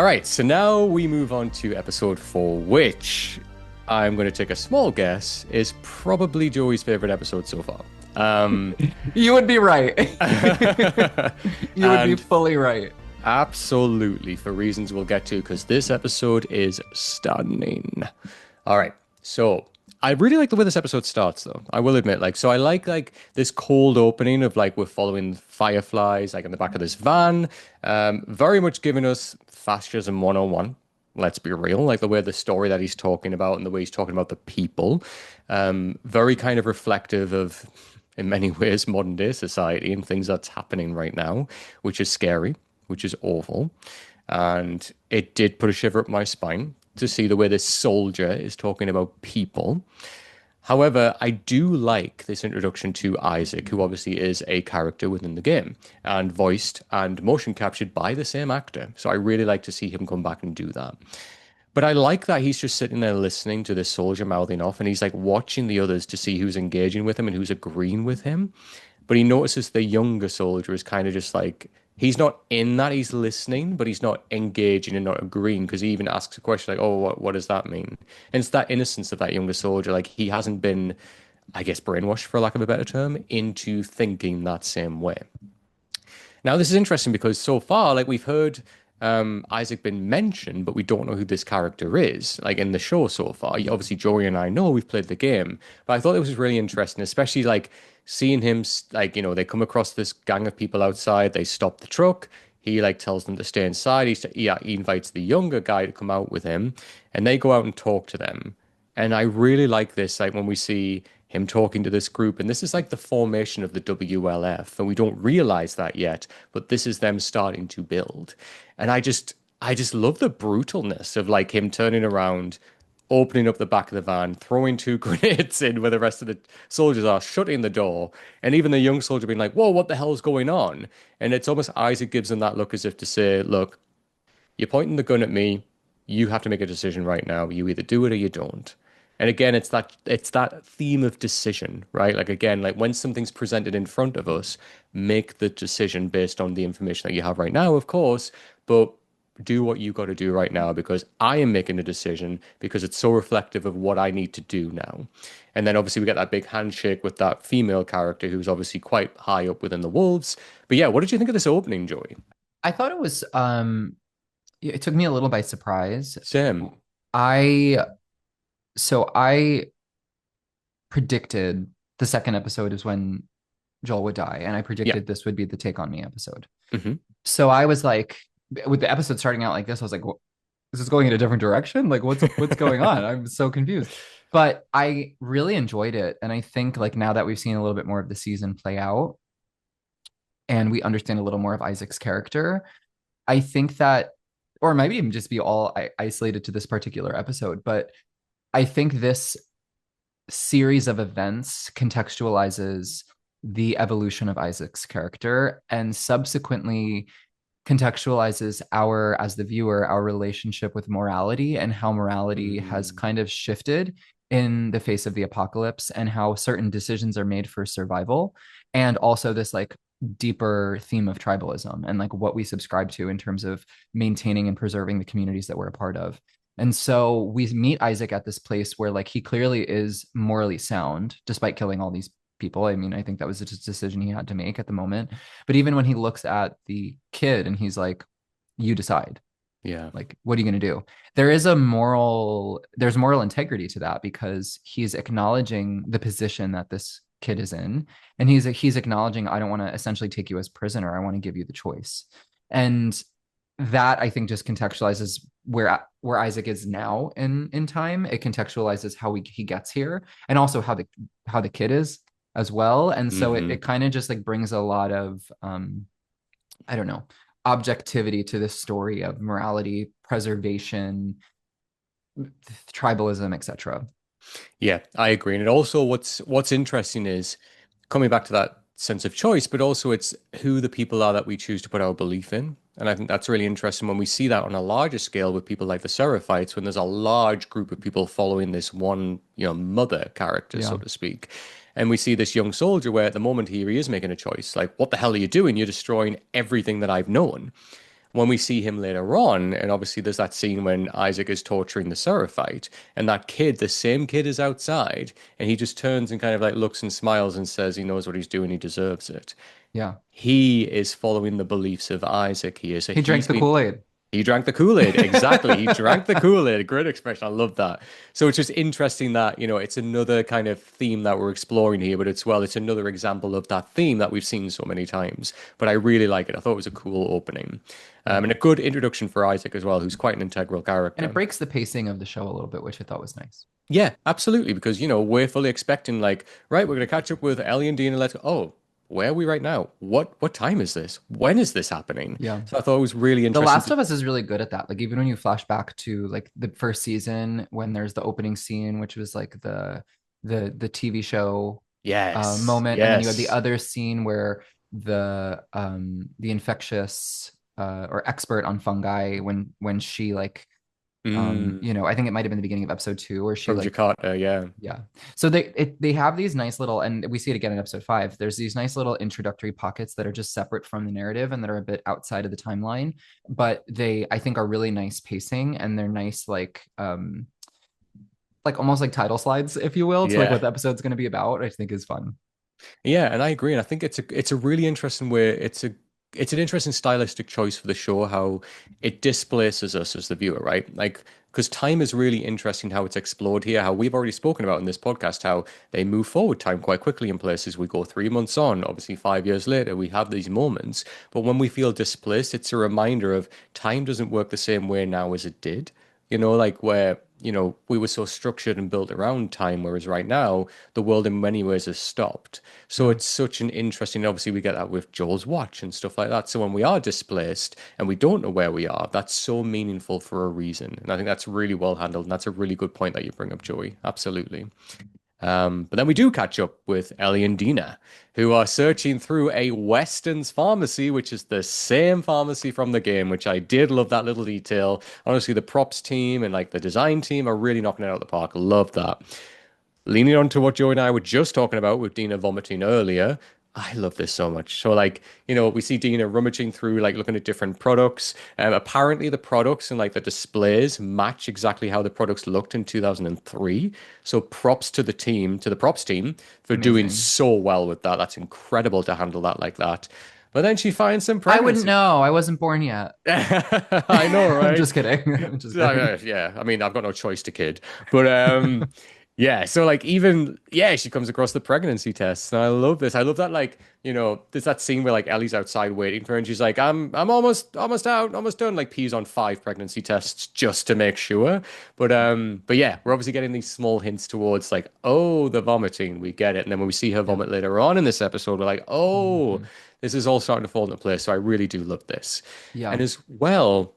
right, so now we move on to episode 4, which I'm going to take a small guess is probably Joey's favorite episode so far. Um, You would be right. You would be and fully right. absolutely for reasons we'll get to, because this episode is stunning. All right, so I really like the way this episode starts, though. I will admit, so I like this cold opening of like we're following fireflies like in the back of this van, very much giving us fascism 101. Let's be real, like the way the story that he's talking about and the way he's talking about the people, very kind of reflective of, in many ways, modern day society and things that's happening right now, which is scary, which is awful. And it did put a shiver up my spine to see the way this soldier is talking about people. However, I do like this introduction to Isaac, who obviously is a character within the game and voiced and motion captured by the same actor. So I really like to see him come back and do that. But I like that he's just sitting there listening to this soldier mouthing off and he's like watching the others to see who's engaging with him and who's agreeing with him. But he notices the younger soldier is kind of just like, he's not in that, he's listening, but he's not engaging and not agreeing because he even asks a question like, oh, what does that mean? And it's that innocence of that younger soldier. Like he hasn't been, I guess, brainwashed, for lack of a better term, into thinking that same way. Now, this is interesting because so far, like we've heard Isaac been mentioned, but we don't know who this character is, like in the show so far. Obviously, Joey and I know we've played the game, but I thought it was really interesting, especially like seeing him, like, they come across this gang of people outside, they stop the truck. He like tells them to stay inside. He invites the younger guy to come out with him, and they go out and talk to them. And I really like this, like when we see him talking to this group, and this is like the formation of the WLF, and we don't realize that yet, but this is them starting to build. And I just love the brutalness of like him turning around, opening up the back of the van, throwing two grenades in where the rest of the soldiers are, shutting the door, and even the young soldier being like, "Whoa, what the hell's going on?" And it's almost Isaac gives him that look as if to say, "Look, you're pointing the gun at me. You have to make a decision right now. You either do it or you don't." And again, it's that theme of decision, right? Like again, like when something's presented in front of us, make the decision based on the information that you have right now, of course, but do what you got to do right now because I am making a decision because it's so reflective of what I need to do now. And then obviously we get that big handshake with that female character who's obviously quite high up within the wolves. But yeah, what did you think of this opening, Joey? I thought it was it took me a little by surprise. Sam. I I predicted the second episode is when Joel would die, and I Yeah. predicted this would be the Take on Me episode. Hmm. So I was like, with the episode starting out like this, I was like, is this going in a different direction? Like, what's going on? I'm so confused. But I really enjoyed it, and I think like now that we've seen a little bit more of the season play out, and we understand a little more of Isaac's character, I think that, or it might even just be all isolated to this particular episode, but I think this series of events contextualizes the evolution of Isaac's character and subsequently contextualizes as the viewer, our relationship with morality and how morality has Mm. kind of shifted in the face of the apocalypse and how certain decisions are made for survival. And also this like deeper theme of tribalism and like what we subscribe to in terms of maintaining and preserving the communities that we're a part of. And so we meet Isaac at this place where like he clearly is morally sound despite killing all these people. I mean, I think that was a decision he had to make at the moment. But even when he looks at the kid and he's like, you decide, Yeah. like, what are you going to do? There's moral integrity to that because he's acknowledging the position that this kid is in. And he's acknowledging, I don't want to essentially take you as prisoner. I want to give you the choice. And that I think just contextualizes where Isaac is now in time. It contextualizes how he gets here and also how the kid is as well. And so it Hmm. kind of just like brings a lot of I don't know, objectivity to this story of morality, preservation, tribalism, etc. Yeah, I agree. And also what's interesting is coming back to that sense of choice, but also it's who the people are that we choose to put our belief in. And I think that's really interesting when we see that on a larger scale with people like the Seraphites, when there's a large group of people following this one, mother character, so Yeah. to speak. And we see this young soldier where at the moment here he is making a choice. Like, what the hell are you doing? You're destroying everything that I've known. when we see him later on, and obviously there's that scene when Isaac is torturing the Seraphite, and that kid, the same kid, is outside, and he just turns and kind of like looks and smiles and says he knows what he's doing, he deserves it. Yeah. He is following the beliefs of Isaac here. So He drank he's the been Kool-Aid. he drank the Kool-Aid. Exactly. He drank the Kool-Aid. Great expression. I love that. So it's just interesting that, it's another kind of theme that we're exploring here, but it's another example of that theme that we've seen so many times. But I really like it. I thought it was a cool opening. Yeah. And a good introduction for Isaac as well, who's quite an integral And it character. breaks the pacing of the show a little bit, which I thought was nice. Yeah, absolutely. Because, we're fully expecting like, right, we're gonna catch up with Ellie and Dean and let's go, oh, where are we right now? What time is this? When is this happening? Yeah. So I thought it was really The interesting Last to of Us is really good at that. Like even when you flash back to like the first season when there's the opening scene, which was like the TV show yes, moment, and then you had the yes. other scene where the infectious or expert on fungi when she like Mm, I think it might have been the beginning of episode 2 where she from like Jakarta, yeah. yeah. So they have these nice little, and we see it again in episode 5. There's these nice little introductory pockets that are just separate from the narrative and that are a bit outside of the timeline, but they I think are really nice pacing, and they're nice like almost like title slides, if you will, to like what Yeah. the episode's going to be about. I think is fun. Yeah, and I agree. And I think it's a really interesting way. It's an interesting stylistic choice for the show, how it displaces us as the viewer, right? Like, because time is really interesting how it's explored here, how we've already spoken about in this podcast, how they move forward time quite quickly in places. We go 3 months on, obviously 5 years later, we have these moments. But when we feel displaced, it's a reminder of time doesn't work the same way now as it did. Like where, we were so structured and built around time, whereas right now, the world in many ways has stopped. So Yeah. it's such an interesting, obviously, we get that with Joel's watch and stuff like that. So when we are displaced and we don't know where we are, that's so meaningful for a reason. And I think that's really well handled. And that's a really good point that you bring up, Joey. Absolutely. But then we do catch up with Ellie and Dina, who are searching through a Weston's pharmacy, which is the same pharmacy from the game, which I did love that little detail. Honestly, the props team and like the design team are really knocking it out of the park. Love that. Leaning on to what Joe and I were just talking about with Dina vomiting earlier, I love this so much. So, like, we see Dina rummaging through, like, looking at different products. Apparently, the products and, like, the displays match exactly how the products looked in 2003. So, props to the team, to the props team, for doing Amazing. so well with that. That's incredible to handle that like that. But then she finds some I wouldn't pregnancy. know. I wasn't born yet. I know, I'm right? just kidding. I'm just kidding. Yeah, I mean, I've got no choice to kid, but yeah. So like, even yeah, she comes across the pregnancy tests, and I love this. I love that, like, there's that scene where like Ellie's outside waiting for her, and she's like, I'm almost out, almost done. Like, pees on 5 pregnancy tests just to make sure. But yeah, we're obviously getting these small hints towards like, oh, the vomiting, we get it, and then when we see her Yeah. vomit later on in this episode, we're like, oh, Mhm. this is all starting to fall into place. So I really do love this, and Yeah. as well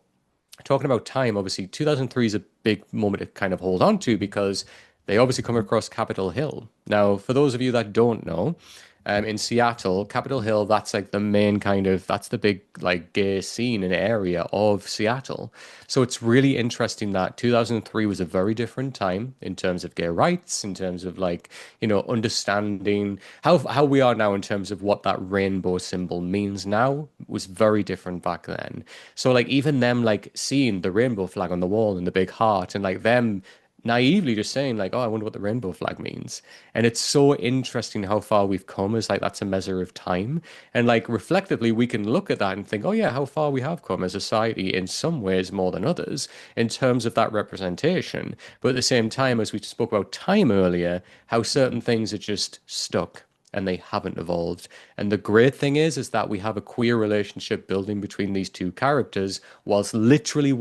talking about time, obviously 2003 is a big moment to kind of hold on to because they obviously come across Capitol Hill. Now, for those of you that don't know, in Seattle, Capitol Hill, that's like the main kind of, that's the big like gay scene and area of Seattle. So it's really interesting that 2003 was a very different time in terms of gay rights, in terms of like, understanding how we are now in terms of what that rainbow symbol means now was very different back then. So like even them like seeing the rainbow flag on the wall and the big heart and like them naively just saying like, oh, I wonder what the rainbow flag means. And it's so interesting how far we've come as like that's a measure of time. And like reflectively, we can look at that and think, oh yeah, how far we have come as a society in some ways more than others in terms of that representation. But at the same time, as we spoke about time earlier, how certain things are just stuck and they haven't evolved. And the great thing is that we have a queer relationship building between these two characters whilst literally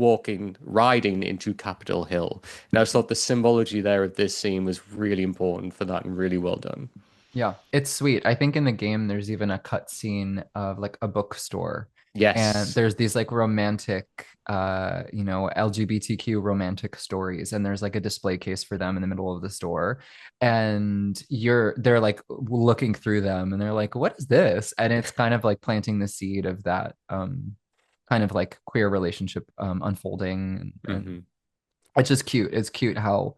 riding into Capitol Hill. And I just thought the symbology there of this scene was really important for that and really well done. Yeah, it's sweet. I think in the game there's even a cut scene of like a bookstore, and Yes. there's these like romantic LGBTQ romantic stories, and there's like a display case for them in the middle of the store, and they're like looking through them and they're like, what is this? And it's kind of like planting the seed of that kind of like queer relationship unfolding, and Hmm. it's just cute. It's cute how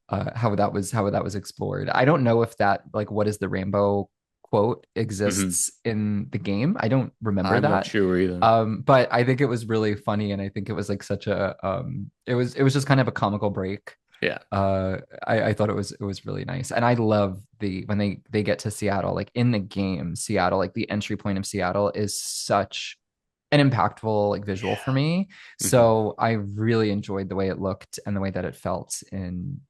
that was explored. I don't know if that like what is the rainbow quote Hmm. exists in the game. I don't remember I'm not that. sure either. But I think it was really funny, and I think it was like such a it was just kind of a comical break. Yeah. uh I thought it was really nice, and I love the when they get to Seattle, like in the game Seattle, like the entry point of Seattle is such an impactful like visual for Yeah. me. Hmm. So I really enjoyed the way it looked and the way that it felt in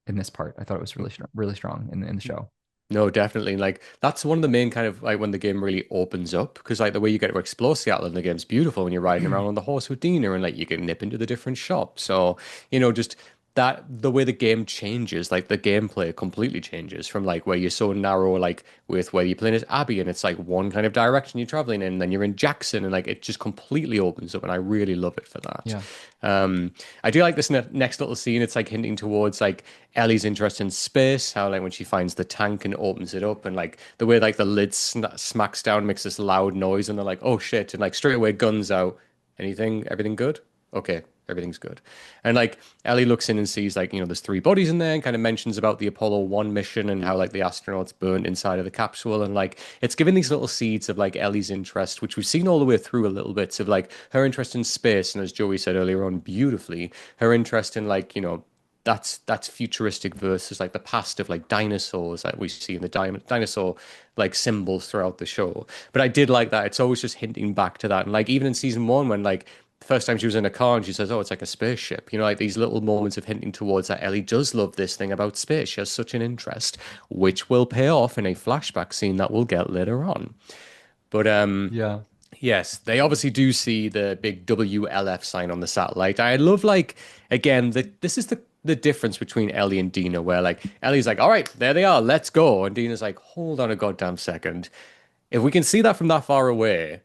this part. I thought it was really strong in the show. No, definitely. Like that's one of the main kind of like when the game really opens up because like the way you get to explore Seattle in the game's beautiful when you're riding around on the horse with Dina and like you can nip into the different shops. So, just that the way the game changes, like the gameplay completely changes from like where you're so narrow, like with where you're playing as Abby and it's like one kind of direction you're traveling in, and then you're in Jackson and like it just completely opens up and I really love it for that. Yeah. I do like this next little scene. It's like hinting towards like Ellie's interest in space, how like when she finds the tank and opens it up, and like the way like the lid smacks down makes this loud noise, and they're like, "Oh shit!" and like straight away guns out. Everything good? Okay, everything's good. And like Ellie looks in and sees like there's three bodies in there, and kind of mentions about the Apollo 1 mission and how like the astronauts burned inside of the capsule, and like it's giving these little seeds of like Ellie's interest, which we've seen all the way through a little bit of like her interest in space, and as Joey said earlier on, beautifully, her interest in like that's futuristic versus like the past of like dinosaurs that we see in the dinosaur like symbols throughout the show. But I did like that. It's always just hinting back to that. And like even in season one, when like the first time she was in a car and she says, "Oh, it's like a spaceship," like these little moments of hinting towards that Ellie does love this thing about space. She has such an interest, which will pay off in a flashback scene that we'll get later on. But Yeah. yes, they obviously do see the big WLF sign on the satellite. I love like again this is the difference between Ellie and Dina, where like Ellie's like, "All right, there they are, let's go," and Dina's like, "Hold on a goddamn second. If we can see that from that far away,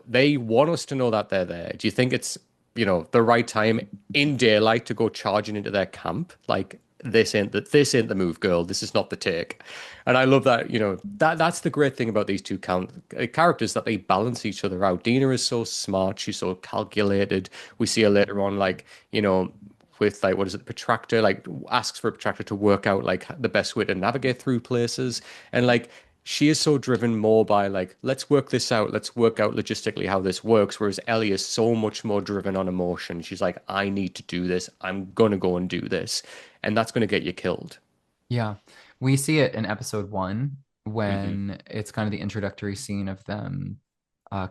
they want us to know that they're there. Do you think it's the right time in daylight to go charging into their camp? Like this ain't the move, girl. This is not the take." And I love that, that's the great thing about these two characters that they balance each other out. Dina is so smart, she's so calculated. We see her later on, like, with like what is it, the protractor, like asks for a protractor to work out like the best way to navigate through places. And like she is so driven more by like, let's work this out, let's work out logistically how this works. Whereas Ellie is so much more driven on emotion. She's like, I need to do this. I'm gonna go and do this. And that's gonna get you killed. Yeah. We see it in episode one Hmm. when it's kind of the introductory scene of them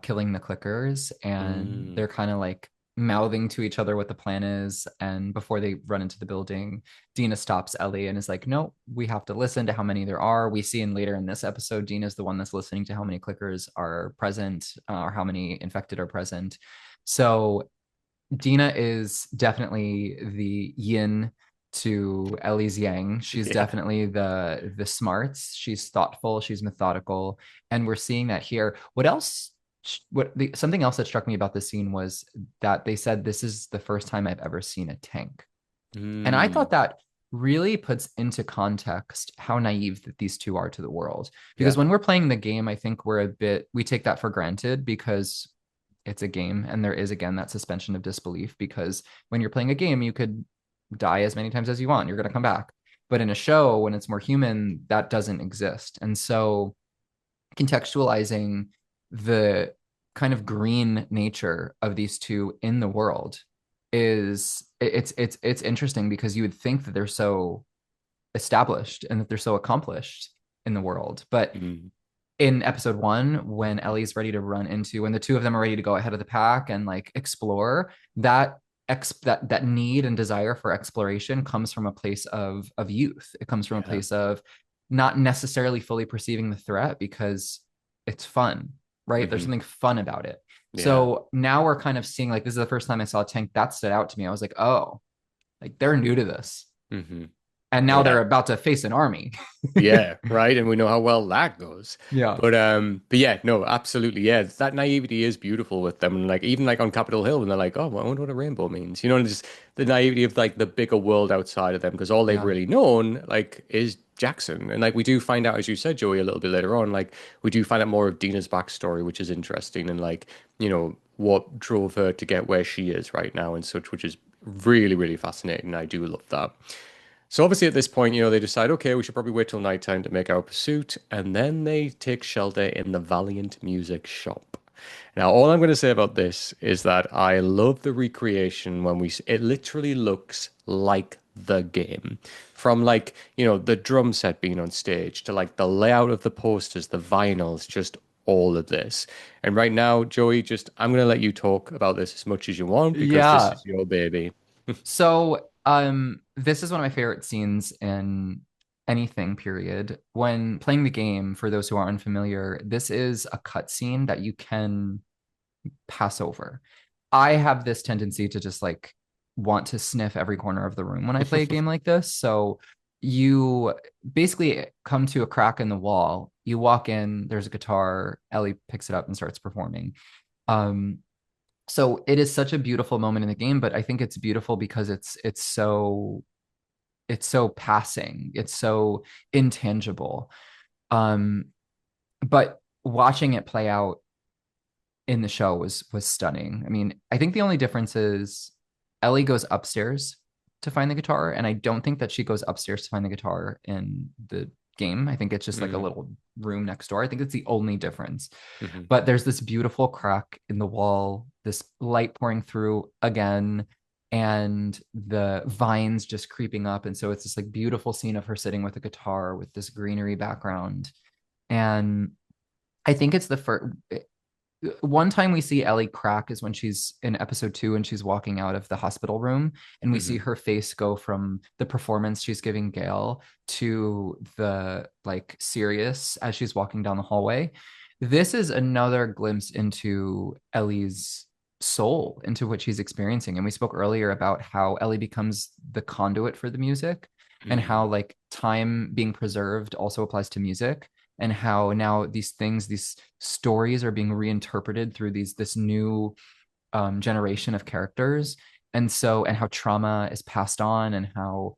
killing the clickers, and Mm, they're kind of like mouthing to each other what the plan is. And before they run into the building, Dina stops Ellie and is like, "No, we have to listen to how many there are." We see in later in this episode, Dina's the one that's listening to how many clickers are present, or how many infected are present. So Dina is definitely the yin to Ellie's yang. She's yeah. definitely the smarts. She's thoughtful. She's methodical, and we're seeing that here. What else? Something else that struck me about this scene was that they said this is the first time I've ever seen a tank, and I Mm, thought that really puts into context how naive that these two are to the world. Because yeah. when we're playing the game, I think we take that for granted because it's a game, and there is again that suspension of disbelief, because when you're playing a game you could die as many times as you want, you're going to come back. But in a show, when it's more human, that doesn't exist. And so contextualizing the kind of green nature of these two in the world is it's interesting, because you would think that they're so established and that they're so accomplished in the world. But Mm, in episode one, when Ellie's ready to run into, when the two of them are ready to go ahead of the pack and like explore, that need and desire for exploration comes from a place of youth. It comes from a yeah. place of not necessarily fully perceiving the threat, because it's fun, right? There's Hmm. something fun about it. Yeah. So now we're kind of seeing, like, this is the first time I saw a tank that stood out to me. I was like, oh, like they're new to this, Hmm. and now Yeah. they're about to face an army. Yeah, right. And we know how well that goes. Yeah. But yeah, no, absolutely. Yeah. That naivety is beautiful with them. And like even like on Capitol Hill when they're like, "Oh, well, I wonder what a rainbow means." And just the naivety of like the bigger world outside of them, because all they've Yeah. really known like is Jackson. And like we do find out, as you said, Joey, a little bit later on, like we do find out more of Dina's backstory, which is interesting, and like, what drove her to get where she is right now and such, which is really, really fascinating. I do love that. So obviously at this point, they decide, okay, we should probably wait till nighttime to make our pursuit, and then they take shelter in the Valiant Music shop. Now, all I'm going to say about this is that I love the recreation when it literally looks like the game. From like, the drum set being on stage to like the layout of the posters, the vinyls, just all of this. And right now, Joey, I'm going to let you talk about this as much as you want because this Yeah. is your baby. So, this is one of my favorite scenes in anything, period. When playing the game, for those who are unfamiliar, this is a cutscene that you can pass over. I have this tendency to just like want to sniff every corner of the room when I play a game like this. So you basically come to a crack in the wall. You walk in, there's a guitar, Ellie picks it up and starts performing. Um, so it is such a beautiful moment in the game, but I think it's beautiful because it's so passing, it's so intangible. Um, but watching it play out in the show was stunning. I mean, I think the only difference is Ellie goes upstairs to find the guitar, and I don't think that she goes upstairs to find the guitar in the game. I think it's just like a Mm, little room next door. I think it's the only difference. mhm. But there's this beautiful crack in the wall, this light pouring through again, and the vines just creeping up. And so it's this like beautiful scene of her sitting with a guitar with this greenery background. And I think it's the first one time we see Ellie crack is when she's in episode 2 and she's walking out of the hospital room, and we see Mhm. her face go from the performance she's giving Gail to the like serious as she's walking down the hallway. This is another glimpse into Ellie's soul, into what she's experiencing. And we spoke earlier about how Ellie becomes the conduit for the music, and how Mhm. like time being preserved also applies to music, and how now these things, these stories are being reinterpreted through this new generation of characters. And how trauma is passed on, and how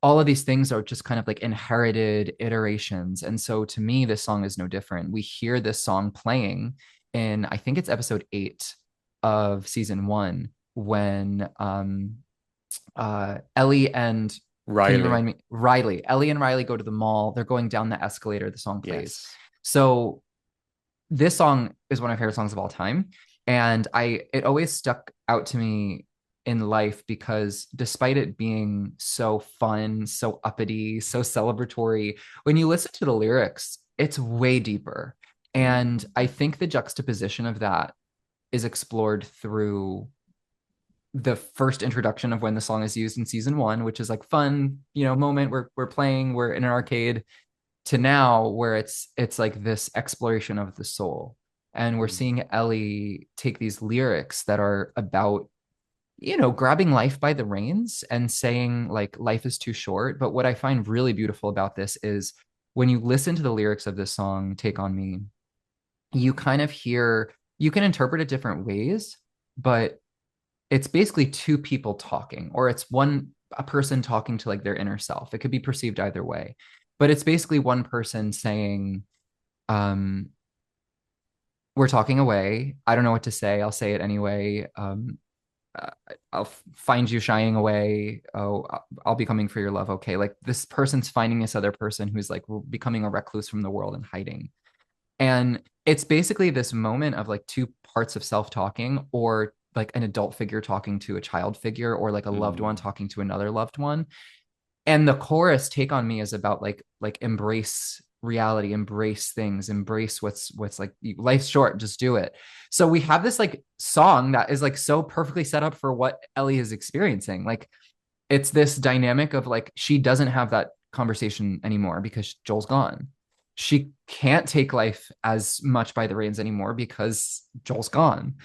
all of these things are just kind of like inherited iterations. And so to me, this song is no different. We hear this song playing in, I think it's episode 8 of season 1, when Ellie and, can you Riley. remind me? Riley. Ellie and Riley go to the mall. They're going down the escalator. The song plays. Yes. So this song is one of my favorite songs of all time. And it always stuck out to me in life because despite it being so fun, so uppity, so celebratory, when you listen to the lyrics, it's way deeper. Mm. And I think the juxtaposition of that is explored through the first introduction of when the song is used in season 1, which is like fun, moment where we're playing, we're in an arcade, to now where it's like this exploration of the soul. And we're Mm. seeing Ellie take these lyrics that are about, grabbing life by the reins and saying like life is too short. But what I find really beautiful about this is when you listen to the lyrics of this song, Take on Me, you kind of hear, you can interpret it different ways, but it's basically two people talking, or it's a person talking to like their inner self. It could be perceived either way, but it's basically one person saying, um, we're talking away. I don't know what to say. I'll say it anyway. Uh, I'll find you shying away. Oh, I'll be coming for your love. Okay. Like this person's finding this other person who's like becoming a recluse from the world and hiding. And it's basically this moment of like two parts of self talking, or like an adult figure talking to a child figure, or like a loved one Mm. talking to another loved one. And the chorus, Take on Me, is about like embrace reality, embrace things, embrace what's like life's short, just do it. So we have this like song that is like so perfectly set up for what Ellie is experiencing. Like it's this dynamic of like she doesn't have that conversation anymore because Joel's gone. She can't take life as much by the reins anymore because Joel's gone.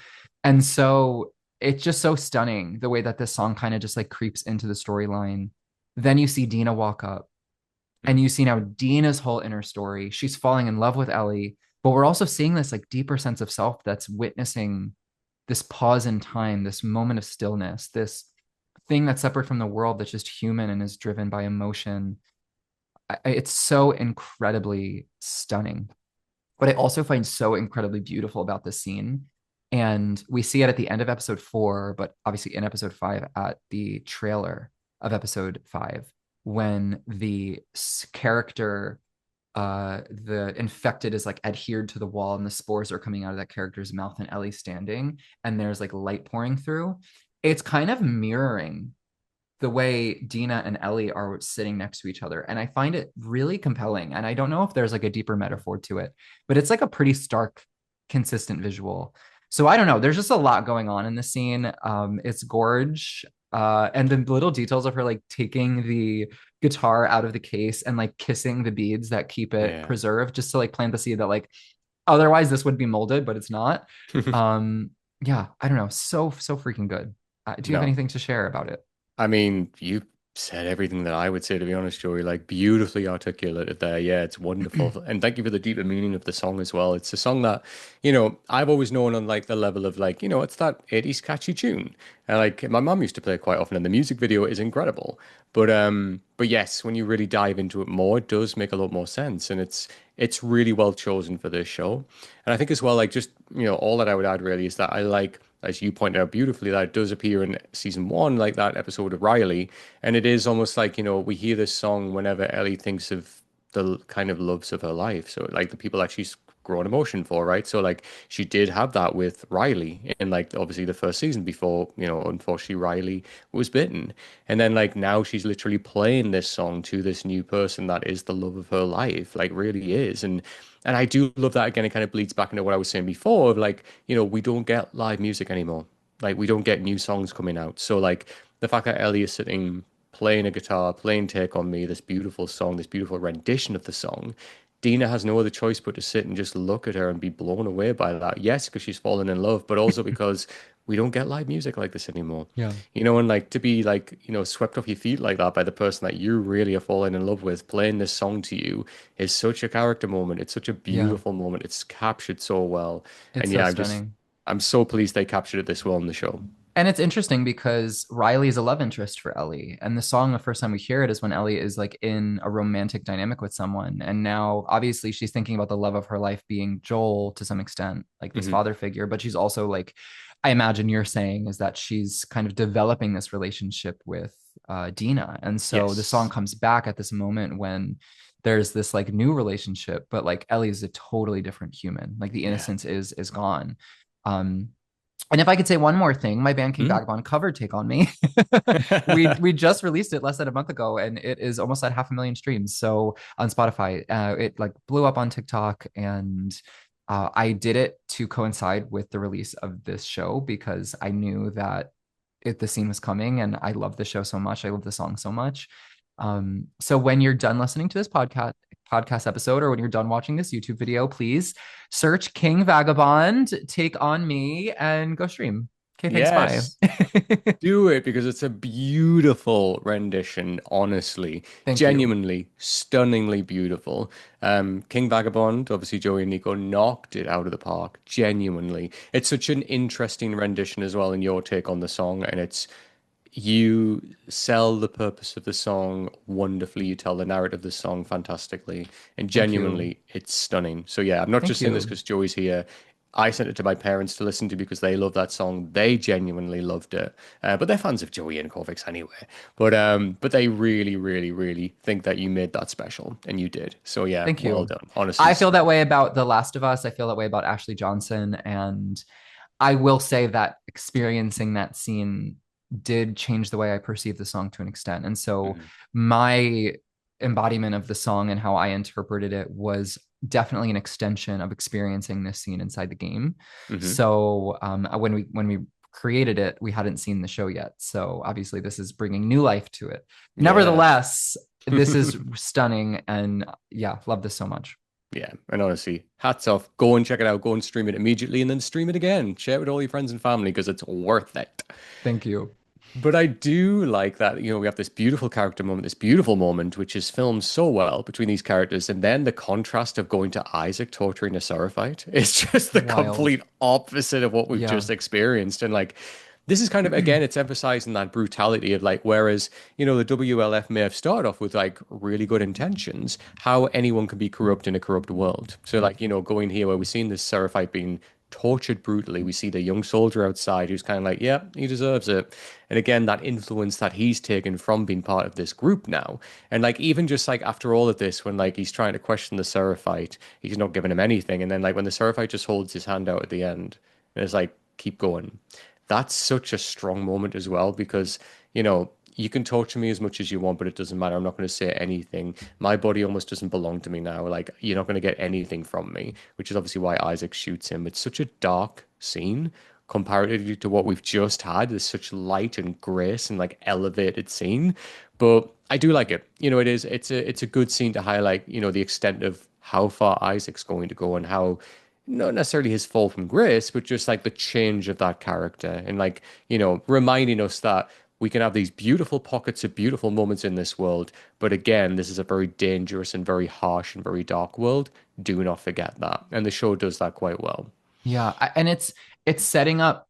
And so it's just so stunning the way that this song kind of just like creeps into the storyline. Then you see Dina walk up, and Mm. you see now Dina's whole inner story. She's falling in love with Ellie, but we're also seeing this like deeper sense of self that's witnessing this pause in time, this moment of stillness, this thing that's separate from the world, that's just human and is driven by emotion. It's so incredibly stunning. What I also find so incredibly beautiful about this scene, and we see it at the end of episode 4, but obviously in episode 5 at the trailer of episode 5, when the character, the infected is like adhered to the wall and the spores are coming out of that character's mouth and Ellie's standing and there's like light pouring through. It's kind of mirroring the way Dina and Ellie are sitting next to each other. And I find it really compelling. And I don't know if there's like a deeper metaphor to it, but it's like a pretty stark, consistent visual. So I don't know. There's just a lot going on in the scene. It's gorge. And the little details of her like taking the guitar out of the case and like kissing the beads that keep it Yeah. preserved, just to like plant the seed that like otherwise this would be molded, but it's not. Um, yeah, I don't know. So freaking good. Do you have No. anything to share about it? I mean, you said everything that I would say, to be honest, Joey. Like, beautifully articulated there. Yeah, it's wonderful. And thank you for the deeper meaning of the song as well. It's a song that, I've always known on like the level of like, it's that 80s catchy tune. And like my mum used to play it quite often, and the music video is incredible. But yes, when you really dive into it more, it does make a lot more sense. And it's really well chosen for this show. And I think as well, like just, all that I would add really is that I like, as you pointed out beautifully, that it does appear in season one, like that episode of Riley. And it is almost like, we hear this song whenever Ellie thinks of the kind of loves of her life. So like the people that she's grown emotion for, right? So like she did have that with Riley in like obviously the first season before, unfortunately Riley was bitten. And then like now she's literally playing this song to this new person that is the love of her life, like really is. And I do love that again, it kind of bleeds back into what I was saying before of like, we don't get live music anymore. Like we don't get new songs coming out. So like the fact that Ellie is sitting playing a guitar, playing Take On Me, this beautiful song, this beautiful rendition of the song. Dina has no other choice but to sit and just look at her and be blown away by that. Yes, because she's fallen in love, but also because we don't get live music like this anymore. Yeah. And like to be like, swept off your feet like that by the person that you really are falling in love with, playing this song to you is such a character moment. It's such a Yeah. beautiful moment. It's captured so well. It's And so yeah, stunning. I'm so pleased they captured it this well in the show. And it's interesting because Riley is a love interest for Ellie. And the song, the first time we hear it is when Ellie is like in a romantic dynamic with someone. And now obviously she's thinking about the love of her life being Joel to some extent, like this Hmm. father figure. But she's also like, I imagine you're saying is that she's kind of developing this relationship with Dina. And so the song Yes. comes back at this moment when there's this like new relationship, but like Ellie is a totally different human. Like the Yeah. innocence is gone. Um, and if I could say one more thing, my band King Mm. Vagabond covered "Take on Me." We just released it less than a month ago, and it is almost at 500,000 streams. So on Spotify, it like blew up on TikTok, and I did it to coincide with the release of this show because I knew that the scene was coming, and I love the show so much. I love the song so much. So when you're done listening to this podcast episode, or when you're done watching this YouTube video, please search King Vagabond, Take on Me, and go stream. Okay, thanks. Bye. Yes. Do it because it's a beautiful rendition, honestly. Thank you. Genuinely, stunningly beautiful. King Vagabond, obviously Joey and Nico knocked it out of the park, genuinely. It's such an interesting rendition as well in your take on the song, and you sell the purpose of the song wonderfully. You tell the narrative of the song fantastically, and Thank you. genuinely, it's stunning. So yeah, I'm not Thank just saying this you. because Joey's here. I sent it to my parents to listen to because they love that song. They genuinely loved it, but they're fans of Joey and Corvix anyway. But they really, really, really think that you made that special, and you did. So yeah, Thank well you. done. Honestly, I feel that way about The Last of Us. I feel that way about Ashley Johnson. And I will say that experiencing that scene did change the way I perceive the song to an extent. And so hmm my embodiment of the song and how I interpreted it was definitely an extension of experiencing this scene inside the game. hmm So when we created it, we hadn't seen the show yet. So obviously this is bringing new life to it. yeah. Nevertheless, this is stunning, and yeah, love this so much. Yeah, and honestly, hats off. Go and check it out. Go and stream it immediately and then stream it again. Share it with all your friends and family because it's worth it. Thank you. But I do like that, we have this beautiful character moment, this beautiful moment, which is filmed so well between these characters. And then the contrast of going to Isaac torturing a Seraphite is just the Wild. complete opposite of what we've Yeah. just experienced. And like, this is kind of, again, it's emphasizing that brutality of like, whereas, the WLF may have started off with like really good intentions, how anyone can be corrupt in a corrupt world. So, like, going here where we've seen this Seraphite being tortured brutally. We see the young soldier outside who's kind of like, yeah, he deserves it. And again, that influence that he's taken from being part of this group now. And like, even just like after all of this, when like he's trying to question the Seraphite, he's not giving him anything. And then like when the Seraphite just holds his hand out at the end and it's like, keep going. That's such a strong moment as well because, you can torture me as much as you want, but it doesn't matter. I'm not going to say anything. My body almost doesn't belong to me now. Like, you're not going to get anything from me, which is obviously why Isaac shoots him. It's such a dark scene comparatively to what we've just had. There's such light and grace and like elevated scene. But I do like it. It's a good scene to highlight, the extent of how far Isaac's going to go and how not necessarily his fall from grace, but just like the change of that character and like, reminding us that we can have these beautiful pockets of beautiful moments in this world. But again, this is a very dangerous and very harsh and very dark world. Do not forget that. And the show does that quite well. Yeah, and it's setting up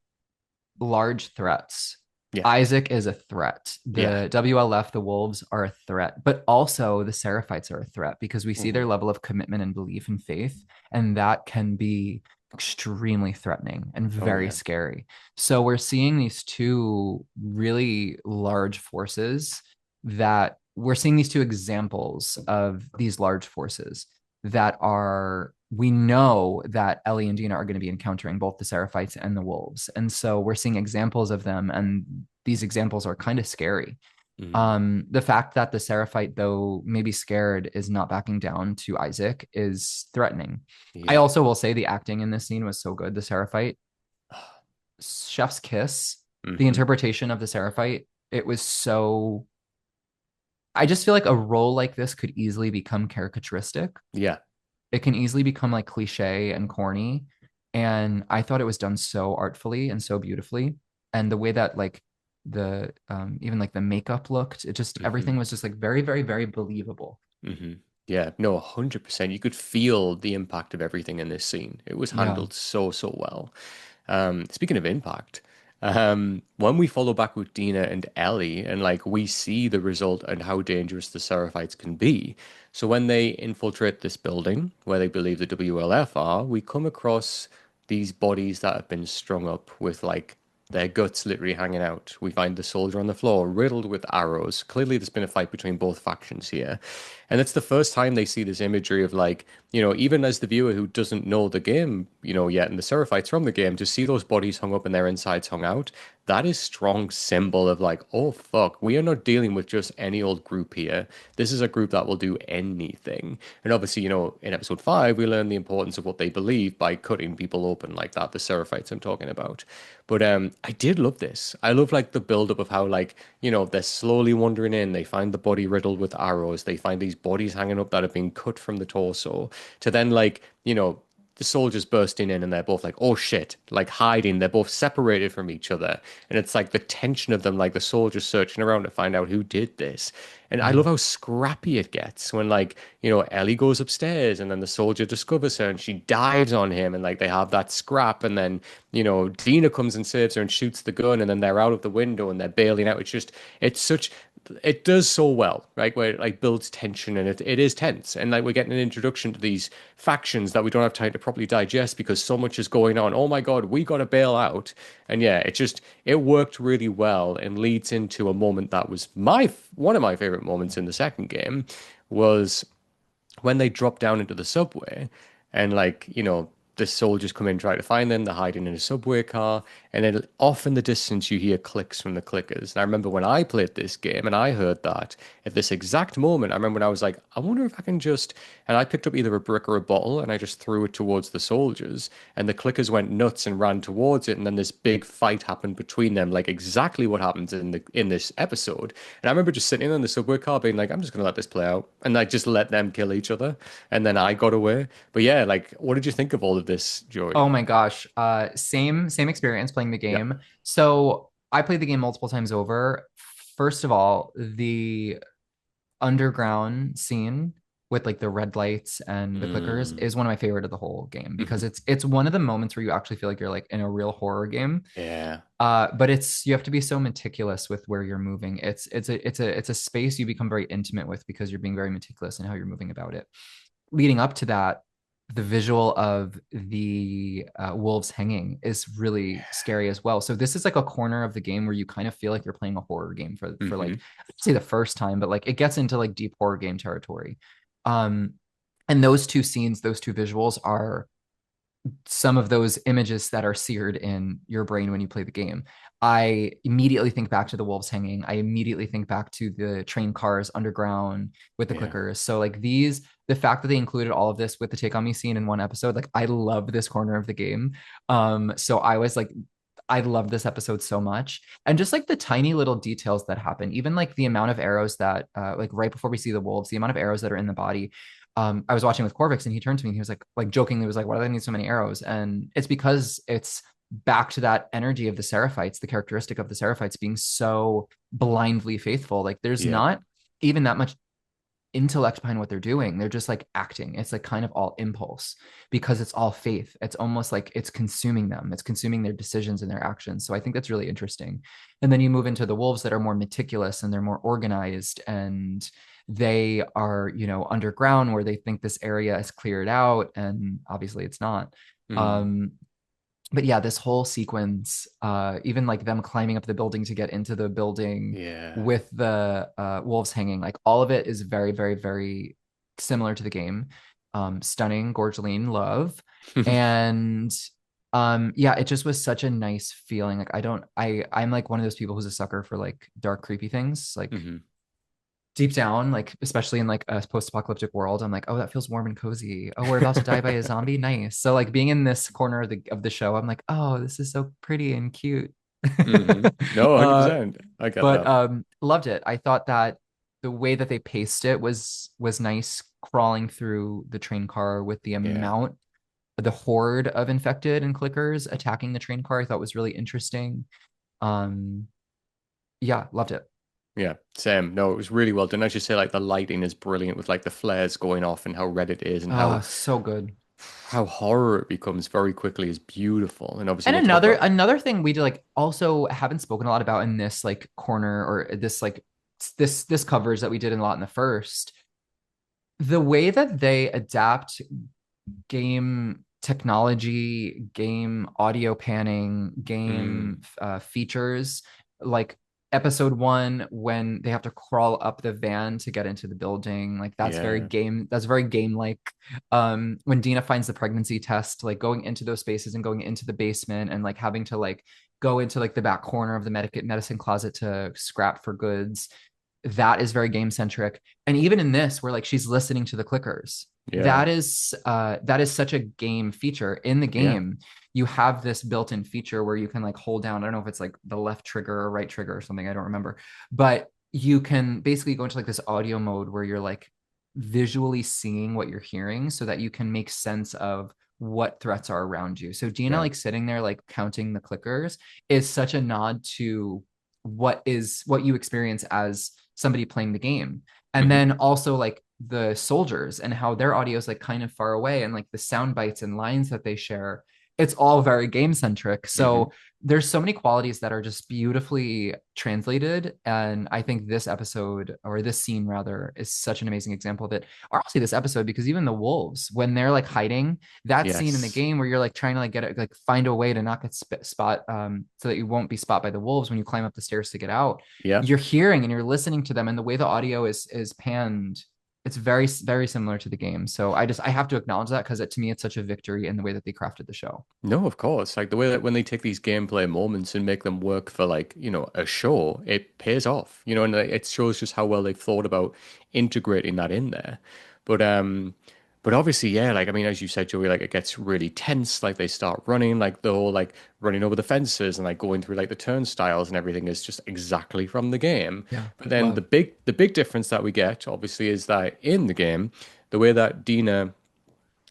large threats. Yeah. Isaac is a threat. Yeah. The WLF, the Wolves, are a threat, but also the Seraphites are a threat because we see their Mhm. level of commitment and belief and faith, and that can be extremely threatening and Oh, very yeah. scary. So we're seeing these two really large forces that we're seeing these two examples of these large forces that are we know that Ellie and Dina are going to be encountering both the Seraphites and the Wolves. And so we're seeing examples of them, and these examples are kind of scary. Mhm. The fact that the Seraphite, though maybe scared, is not backing down to Isaac is threatening. I Yeah. also will say the acting in this scene was so good. The Seraphite, chef's kiss, the Hmm. interpretation of the Seraphite, it was so. I just feel like a role like this could easily become caricaturistic. Yeah. It can easily become like cliche and corny. And I thought it was done so artfully and so beautifully. And the way that like the even like the makeup looked, it just Hmm. everything was just like very, very, very believable. Hmm. Yeah. No, 100%. You could feel the impact of everything in this scene. It was Yeah. handled so, so well. Speaking of impact, when we follow back with Dina and Ellie, and like we see the result and how dangerous the Seraphites can be. So when they infiltrate this building where they believe the WLF are, we come across these bodies that have been strung up with like their guts literally hanging out. We find the soldier on the floor, riddled with arrows. Clearly, there's been a fight between both factions here. And it's the first time they see this imagery of like, even as the viewer who doesn't know the game, yet, and the Seraphites from the game, to see those bodies hung up and their insides hung out, that is strong symbol of like, oh fuck, we are not dealing with just any old group here. This is a group that will do anything. And obviously, in episode 5, we learn the importance of what they believe by cutting people open like that, the Seraphites I'm talking about. But I did love this. I love like the build up of how like, they're slowly wandering in, they find the body riddled with arrows, they find these bodies hanging up that have been cut from the torso, to then like, the soldiers bursting in and they're both like, oh shit, like hiding. They're both separated from each other. And it's like the tension of them, like the soldiers searching around to find out who did this. And I Yeah. love how scrappy it gets when, like, Ellie goes upstairs and then the soldier discovers her and she dives on him and, like, they have that scrap. And then, Dina comes and saves her and shoots the gun and then they're out of the window and they're bailing out. It's such, it does so well, right? Where it, like, builds tension and it is tense. And, like, we're getting an introduction to these factions that we don't have time to properly digest because so much is going on. Oh my God, we got to bail out. And yeah, it worked really well and leads into a moment that was one of my favorite moments in the second game was when they drop down into the subway and like, the soldiers come in try to find them, they're hiding in a subway car, and then off in the distance you hear clicks from the clickers. And I remember when I played this game and I heard that at this exact moment, I remember when I was like, I wonder if I can just, and I picked up either a brick or a bottle and I just threw it towards the soldiers, and the clickers went nuts and ran towards it, and then this big fight happened between them, like exactly what happens in this episode. And I remember just sitting in the subway car being like, I'm just gonna let this play out, and like just let them kill each other, and then I got away. But yeah, like, what did you think of all of this, Joey? Oh my gosh. Same experience playing the Yeah. game. So I played the game multiple times over. First of all, the underground scene with like the red lights and the clickers Mm. is one of my favorite of the whole game because Hmm. it's one of the moments where you actually feel like you're like in a real horror game. Yeah. But it's you have to be so meticulous with where you're moving. It's a space you become very intimate with because you're being very meticulous in how you're moving about it. Leading up to that, the visual of the wolves hanging is really scary as well. So this is like a corner of the game where you kind of feel like you're playing a horror game for like, Hmm. I'd say the first time, but like it gets into like deep horror game territory. Um, and those two scenes, those two visuals are some of those images that are seared in your brain when you play the game. I immediately think back to the wolves hanging. I immediately think back to the train cars underground with the Yeah. clickers. So like these, the fact that they included all of this with the take on me scene in one episode, like I love this corner of the game. So I was like, I love this episode so much. And just like the tiny little details that happen, even like the amount of arrows that, like right before we see the wolves, the amount of arrows that are in the body. I was watching with Corvix and he turned to me and he was like jokingly was like, why do they need so many arrows? And it's because it's back to that energy of the Seraphites, the characteristic of the Seraphites being so blindly faithful. Like there's Yeah. not even that much intellect behind what they're doing. They're just like acting. It's like kind of all impulse because it's all faith. It's almost like it's consuming them. It's consuming their decisions and their actions. So I think that's really interesting. And then you move into the wolves that are more meticulous and they're more organized and they are, you know, underground where they think this area is cleared out and obviously it's not. Mm. Um, but yeah, this whole sequence, even like them climbing up the building to get into the building Yeah. with the wolves hanging, like all of it is very, very, very similar to the game. Stunning, Gorgeline, love. And yeah, it just was such a nice feeling. Like I'm like one of those people who's a sucker for like dark, creepy things. Like Hmm. deep down, like especially in like a post-apocalyptic world, I'm like, oh, that feels warm and cozy. Oh, we're about to die by a zombie. Nice. So like being in this corner of the show, I'm like, oh, this is so pretty and cute. Hmm. No, uh, 100%. I get but that. loved it. I thought that the way that they paced it was nice, crawling through the train car with the Yeah. amount, the horde of infected and clickers attacking the train car. I thought was really interesting. Um, yeah, loved it. Yeah, same. No, it was really well done. As you say, like the lighting is brilliant with like the flares going off and how red it is and So good. how horror it becomes very quickly is beautiful. And obviously And we'll talk about. another thing we did like also haven't spoken a lot about in this like corner or this like this coverage that we did a lot in the first, the way that they adapt game technology, game audio panning, Mm, game features, like episode one when they have to crawl up the van to get into the building, like yeah, that's very game like. When Dina finds the pregnancy test, like going into those spaces and going into the basement and like having to like go into like the back corner of the medicine closet to scrap for goods, that is very game centric. And even in this where like she's listening to the clickers, yeah, that is such a game feature in the yeah. game. You have this built-in feature where you can like hold down, I don't know if it's like the left trigger or right trigger or something, I don't remember, but you can basically go into like this audio mode where you're like visually seeing what you're hearing so that you can make sense of what threats are around you. So Dina Yeah. like sitting there like counting the clickers is such a nod to what you experience as somebody playing the game. And Hmm. then also like the soldiers and how their audio is like kind of far away and like the sound bites and lines that they share, it's all very game centric. Hmm. So there's so many qualities that are just beautifully translated. And I think this episode or this scene rather is such an amazing example of it. Or I'll say this episode because even the wolves, when they're like hiding, that scene in the Yes. game where you're like trying to like get it, like find a way to not get spot so that you won't be spot by the wolves when you climb up the stairs to get out, Yeah. you're hearing and you're listening to them and the way the audio is panned, it's very very similar to the game. So I have to acknowledge that because to me it's such a victory in the way that they crafted the show. No, of course. Like the way that when they take these gameplay moments and make them work for like, a show, it pays off, and like, it shows just how well they've thought about integrating that in there. But but obviously, yeah, like I mean, as you said, Joey, like it gets really tense, like they start running, like the whole like running over the fences and like going through like the turnstiles and everything is just exactly from the game. Yeah, But then the love. big difference that we get, obviously, is that in the game, the way that Dina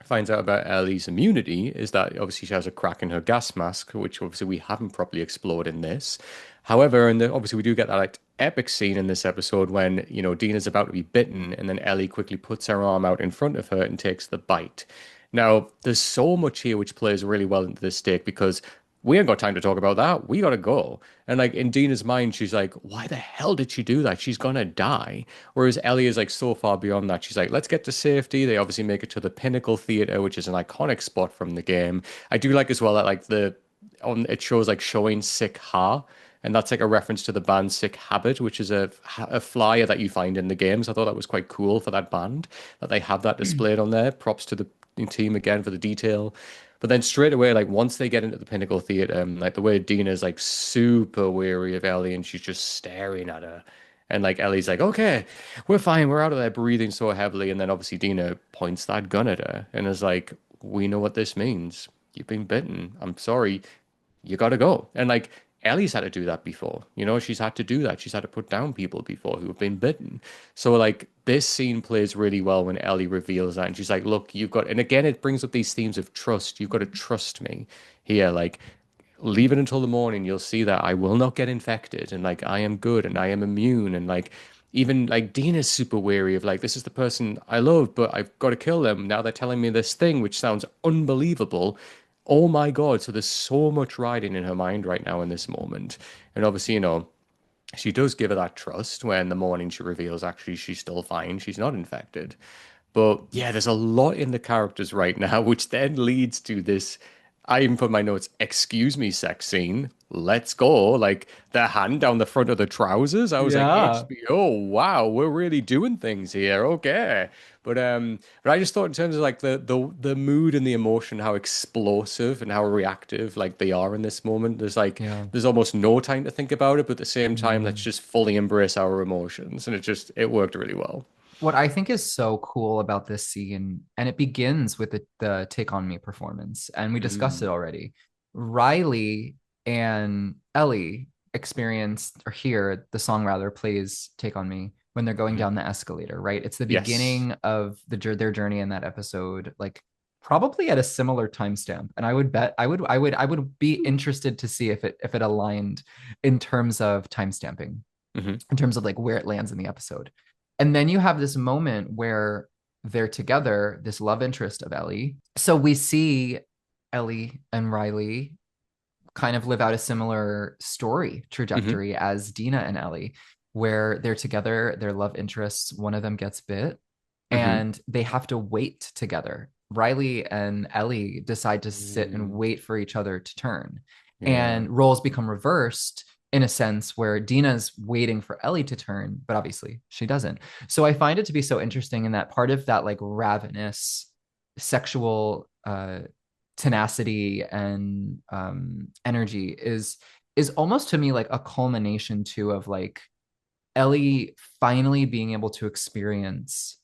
finds out about Ellie's immunity is that obviously she has a crack in her gas mask, which obviously we haven't properly explored in this. However, obviously we do get that like epic scene in this episode when Dina's about to be bitten, and then Ellie quickly puts her arm out in front of her and takes the bite. Now, there's so much here which plays really well into this stake because we ain't got time to talk about that. We gotta go. And like in Dina's mind, she's like, why the hell did she do that? She's gonna die. Whereas Ellie is like so far beyond that. She's like, let's get to safety. They obviously make it to the Pinnacle Theater, which is an iconic spot from the game. I do like as well that like the on it shows like showing Sick Ha. And that's like a reference to the band Sick Habit, which is a flyer that you find in the games. I thought that was quite cool for that band that they have that displayed on there. Props to the team again for the detail. But then straight away, like once they get into the Pinnacle Theater, like the way Dina's like super weary of Ellie and she's just staring at her. And like Ellie's like, okay, we're fine, we're out of there breathing so heavily. And then obviously Dina points that gun at her and is like, we know what this means. You've been bitten. I'm sorry. You gotta go. And like Ellie's had to do that before. You know, she's had to do that. She's had to put down people before who have been bitten. So like this scene plays really well when Ellie reveals that and she's like, look, you've got and again it brings up these themes of trust. You've got to trust me here. Like leave it until the morning, you'll see that I will not get infected and like I am good and I am immune and like even like Dean is super wary of like this is the person I love, but I've got to kill them. Now they're telling me this thing which sounds unbelievable. Oh my God. So there's so much riding in her mind right now in this moment. And obviously, you know, she does give her that trust when in the morning she reveals actually she's still fine. She's not infected. But yeah, there's a lot in the characters right now, which then leads to this. I even put my notes, excuse me, sex scene. Let's go. Like the hand down the front of the trousers. I was like, Yeah. HBO, wow, we're really doing things here. Okay. But I just thought in terms of like the mood and the emotion, how explosive and how reactive like they are in this moment. Yeah. There's almost no time to think about it, but at the same time, let's Mm. just fully embrace our emotions. And it worked really well. What I think is so cool about this scene, and it begins with the Take On Me performance, and we discussed it Mm. already. Riley and Ellie experience or hear the song rather plays Take On Me when they're going Mhm. down the escalator, right? It's the Yes. beginning of their journey in that episode, like probably at a similar timestamp. And I would bet I would be interested to see if it aligned in terms of timestamping, Hmm. in terms of like where it lands in the episode. And then you have this moment where they're together, this love interest of Ellie. So we see Ellie and Riley kind of live out a similar story Hmm. trajectory as Dina and Ellie, where they're together, their love interests, one of them gets bit, Hmm. and they have to wait together. Riley and Ellie decide to sit and Mm. wait for each other to turn. Yeah. And roles become reversed in a sense where Dina's waiting for Ellie to turn, but obviously she doesn't. So I find it to be so interesting in that part of that like ravenous sexual tenacity and energy is almost to me like a culmination too of like Ellie finally being able to experience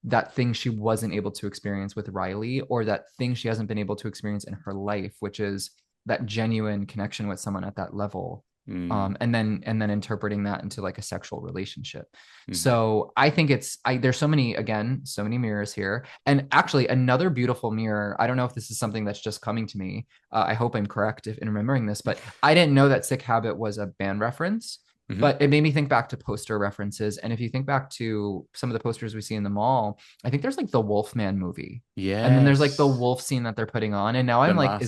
that thing she wasn't able to experience with Riley, or that thing she hasn't been able to experience in her life, which is that genuine connection with someone at that level. Mm. And then interpreting that into like a sexual relationship. Hmm. So I think there's so many, again, so many mirrors here. And actually another beautiful mirror. I don't know if this is something that's just coming to me. I hope I'm correct in remembering this, but I didn't know that Sick Habit was a band reference, Hmm. but it made me think back to poster references. And if you think back to some of the posters we see in the mall, I think there's like the Wolfman movie. And then there's like the Yes. wolf scene that they're putting on. And now The I'm like, mask.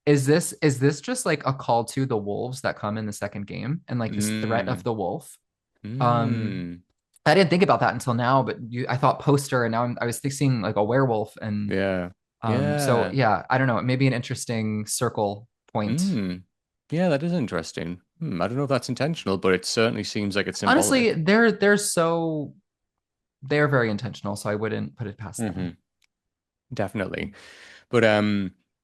is this just like a call to the wolves that come in the second game and like this threat of Mm. the wolf? Um, Mm. I didn't think about that until now, but I thought poster, and now I was seeing like a werewolf, and Yeah. so Yeah. yeah, I don't know, it may be an interesting circle point. Mm. Yeah, that is interesting. I don't know if that's intentional, but it certainly seems like it's Honestly, symbolic. they're very intentional, so I wouldn't put it past Hmm. them. Definitely. But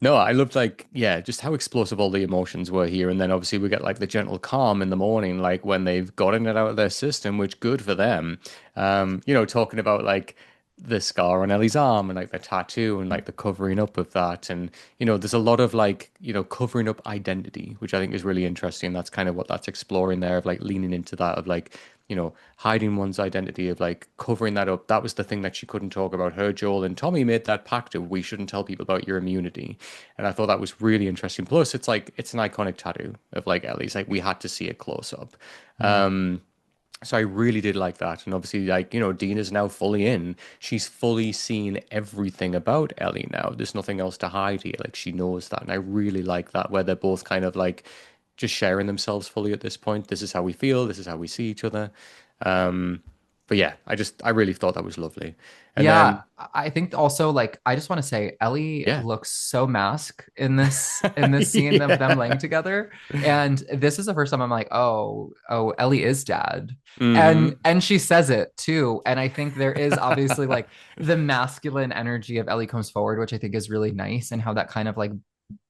no, I loved like yeah, just how explosive all the emotions were here. And then obviously we get like the gentle calm in the morning, like when they've gotten it out of their system, which good for them. You know, talking about like the scar on Ellie's arm and like the tattoo and like the covering up of that. And, you know, there's a lot of like, you know, covering up identity, which I think is really interesting. That's kind of what that's exploring there of like leaning into that of like, you know, hiding one's identity of like covering that up. That was the thing that she couldn't talk about. Her, Joel, and Tommy made that pact of we shouldn't tell people about your immunity. And I thought that was really interesting. Plus, it's like it's an iconic tattoo of like Ellie's. Like we had to see it close up. Yeah. So I really did like that. And obviously, like, Dina's now fully in. She's fully seen everything about Ellie now. There's nothing else to hide here. Like, she knows that. And I really like that, where they're both kind of like just sharing themselves fully at this point. This is how we feel. This is how we see each other. But yeah, I really thought that was lovely. And Yeah, then, I think also like I just want to say Ellie yeah. looks so mask in this scene of them laying Yeah. together. And this is the first time I'm like, oh, Ellie is dad. And Hmm. and she says it too. And I think there is obviously like the masculine energy of Ellie comes forward, which I think is really nice, and how that kind of like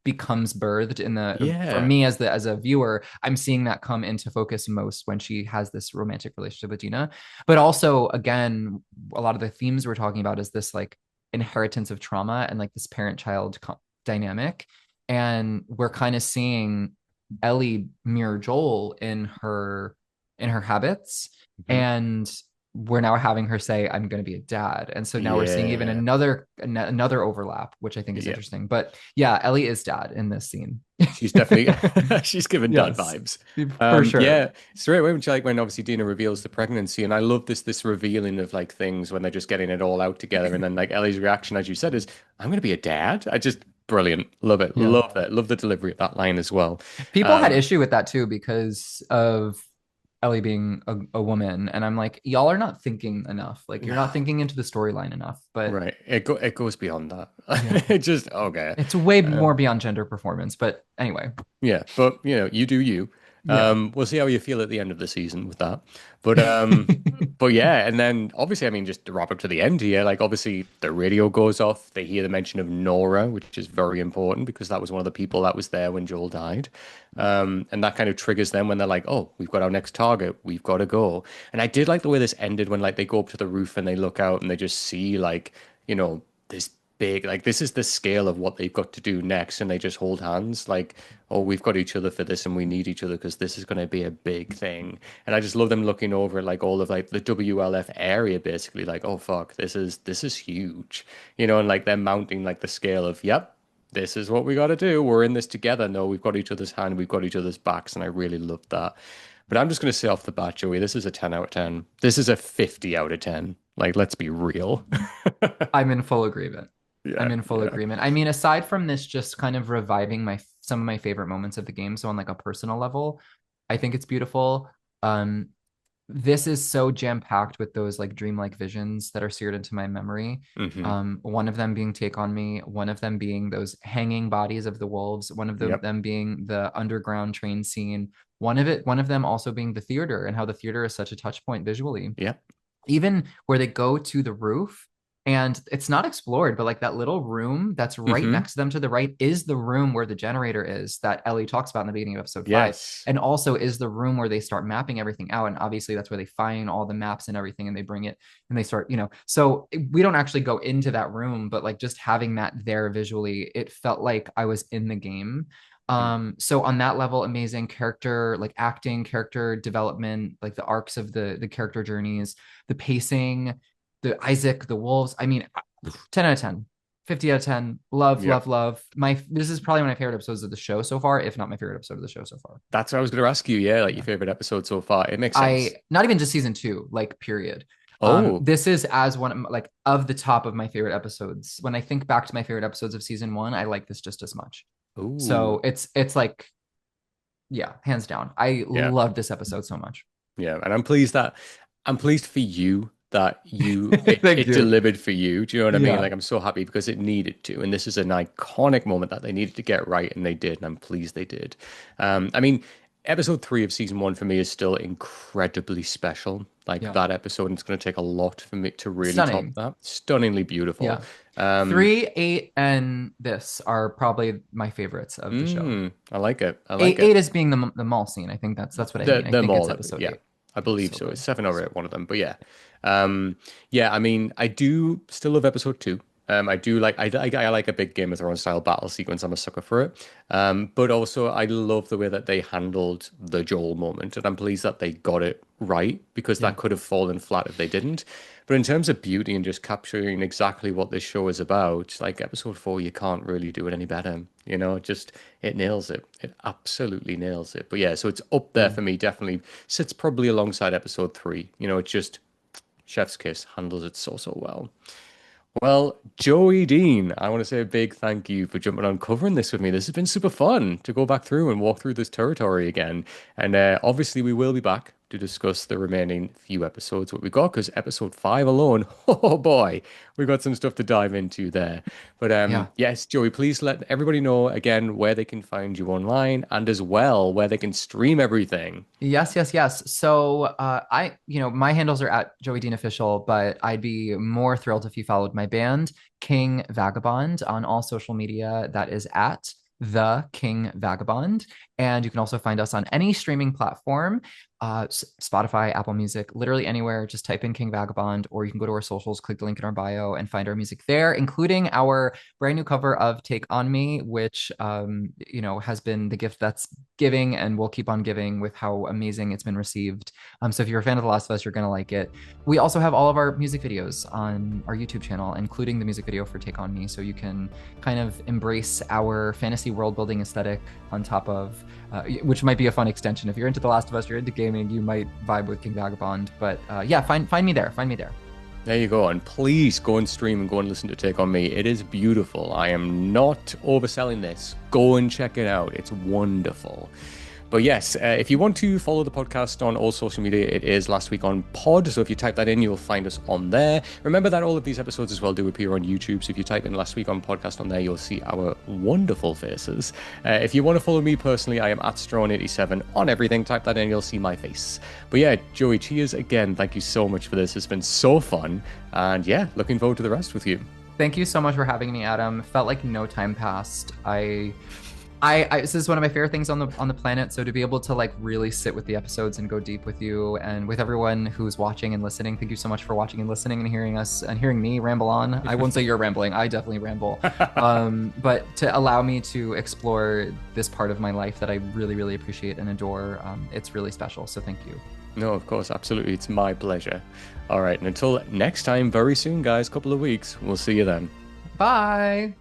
becomes birthed in the for Yeah. me as a viewer. I'm seeing that come into focus most when she has this romantic relationship with Dina. But also again, a lot of the themes we're talking about is this like inheritance of trauma and like this parent-child dynamic, and we're kind of seeing Ellie mirror Joel in her habits, Hmm. and we're now having her say I'm going to be a dad, and so now we're seeing even Yeah. another overlap, which I think is Yeah. interesting. But yeah, Ellie is dad in this scene. She's definitely she's given dad Yes, vibes. for sure. Yeah, straight away when obviously Dina reveals the pregnancy, and I love this revealing of like things when they're just getting it all out together, and then like Ellie's reaction, as you said, is I'm gonna be a dad. I just brilliant, love it, Yeah, love it, love the delivery of that line as well. people had Um, issue with that too because of Ellie being a woman, and I'm like, y'all are not thinking enough. Like, you're not no, thinking into the storyline enough. But right, it goes beyond that. yeah, It just okay. it's way Um, more beyond gender performance. But anyway, Yeah, but you do you. yeah. We'll see how you feel at the end of the season with that. But yeah, and then obviously, I mean, just to wrap up to the end here, like obviously the radio goes off. They hear the mention of Nora, which is very important because that was one of the people that was there when Joel died. And that kind of triggers them when they're like, "Oh, we've got our next target. We've got to go." And I did like the way this ended when like they go up to the roof and they look out and they just see like, this big, like this is the scale of what they've got to do next, and they just hold hands like, oh, we've got each other for this and we need each other because this is going to be a big thing. And I just love them looking over like all of like the WLF area, basically like, oh fuck, this is huge, and like they're mounting like the scale of, yep, this is what we got to do, we're in this together, no, we've got each other's hand, we've got each other's backs. And I really love that. But I'm just going to say off the bat, Joey, this is a 10 out of 10. This is a 50 out of 10. Like, let's be real. I'm in full agreement. I'm Yeah, in full yeah. agreement. I mean, aside from this just kind of reviving my some of my favorite moments of the game, so on like a personal level, I think it's beautiful. Um, this is so jam-packed with those like dreamlike visions that are seared into my memory. Hmm. One of them being Take on Me, one of them being those hanging bodies of the wolves, one of Yep. them being the underground train scene, one of them also being the theater and how the theater is such a touch point visually, Yep. even where they go to the roof and it's not explored, but like that little room that's right Hmm. next to them to the right is the room where the generator is that Ellie talks about in the beginning of episode 5, Yes. and also is the room where they start mapping everything out. And obviously that's where they find all the maps and everything, and they bring it and they start, so we don't actually go into that room, but like just having that there visually, it felt like I was in the game. So on that level, amazing character, like acting, character development, like the arcs of the character journeys, the pacing, the Isaac, the wolves. I mean, 10 out of 10, 50 out of 10. Love, Yep. love, love. This is probably one of my favorite episodes of the show so far, if not my favorite episode of the show so far. That's what I was going to ask you. Yeah, like your Yeah. favorite episode so far. It makes I sense. not even just season two, like period. Oh, This is as one of like of the top of my favorite episodes. When I think back to my favorite episodes of season one, I like this just as much. ooh, So it's like, yeah, hands down. I yeah, love this episode so much. yeah. And I'm pleased for you that it, Thank it you. delivered for you. Do you know what I mean? Yeah. Like I'm so happy because it needed to, and this is an iconic moment that they needed to get right, and they did, and I'm pleased they did. I mean, episode 3 of season 1 for me is still incredibly special. Like Yeah. that episode, and it's going to take a lot for me to really top Stunning. that. Stunningly beautiful. Yeah. Um, 3, 8, and this are probably my favorites of the show. I like it. I like Eight it. is being the mall scene. I think that's what I The mean. I them think it's all, episode yeah, 8. I Yeah, believe so so. It's good. seven over So at one good. of them, but yeah, yeah. I mean, I do still love episode 2. I do like I like a big Game of Thrones style battle sequence. I'm a sucker for it. But also I love the way that they handled the Joel moment, and I'm pleased that they got it right because Yeah. that could have fallen flat if they didn't. But in terms of beauty and just capturing exactly what this show is about, like episode 4, you can't really do it any better. You know, it nails it. It absolutely nails it. But yeah, so it's up there Yeah. for me. Definitely sits probably alongside episode 3. You know, it's just Chef's Kiss handles it so well. Well, Joey Dean, I want to say a big thank you for jumping on covering this with me. This has been super fun to go back through and walk through this territory again. And obviously, we will be back to discuss the remaining few episodes what we got because episode 5 alone, oh boy, we got some stuff to dive into there. But Yeah. yes, Joey, please let everybody know again where they can find you online and as well where they can stream everything. Yes, yes, yes. So my handles are at Joey Dean Official, but I'd be more thrilled if you followed my band, King Vagabond, on all social media. That is at the King Vagabond. And you can also find us on any streaming platform, Spotify, Apple Music, literally anywhere. Just type in King Vagabond, or you can go to our socials, click the link in our bio, and find our music there, including our brand new cover of Take On Me, which has been the gift that's giving and will keep on giving with how amazing it's been received. So if you're a fan of The Last of Us, you're going to like it. We also have all of our music videos on our YouTube channel, including the music video for Take On Me. So you can kind of embrace our fantasy world building aesthetic on top of, which might be a fun extension. If you're into The Last of Us, you're into gaming, you might vibe with King Vagabond. But yeah, find me there. Find me there. There you go. And please go and stream and go and listen to Take On Me. It is beautiful. I am not overselling this. Go and check it out. It's wonderful. But yes, if you want to follow the podcast on all social media, it is Last Week on Pod. So if you type that in, you'll find us on there. Remember that all of these episodes as well do appear on YouTube. So if you type in Last Week on Podcast on there, you'll see our wonderful faces. If you want to follow me personally, I am at Strawn87 on everything. Type that in, you'll see my face. But yeah, Joey, cheers again. Thank you so much for this. It's been so fun. And yeah, looking forward to the rest with you. Thank you so much for having me, Adam. Felt like no time passed. This is one of my favorite things on the planet. So to be able to like really sit with the episodes and go deep with you and with everyone who's watching and listening, thank you so much for watching and listening and hearing us and hearing me ramble on. I won't say you're rambling. I definitely ramble. But to allow me to explore this part of my life that I really, really appreciate and adore, it's really special. So thank you. No, of course, absolutely. It's my pleasure. All right, and until next time, very soon, guys, couple of weeks, we'll see you then. Bye.